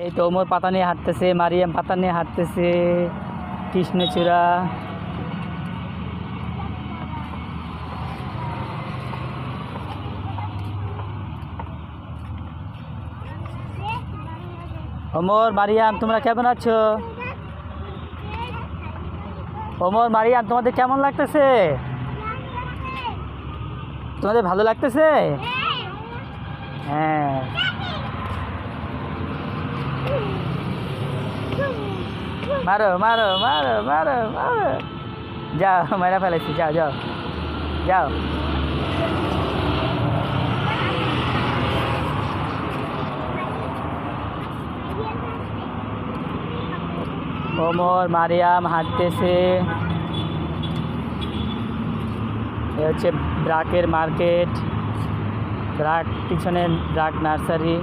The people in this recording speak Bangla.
এই তো ওমর পাতা নিয়ে হাঁটতেছে, মারিয়াম পাতা নিয়ে হাঁটতেছে, কৃষ্ণচূড়া। ওমর, মারিয়াম, তোমরা কেমন আছো? ওমর, মারিয়াম, তোমাদের কেমন লাগতেছে? তোমাদের ভালো লাগতেছে? হ্যাঁ। মারো মারো মারো মারো মারো। যাও, মেরা ফেলেছি, যাও যাও যাও। ওমর, মারিয়াম হাঁটতেছে। এ হচ্ছে ব্রাকের মার্কেট, ব্রাক পিছনে ব্রাক নার্সারি।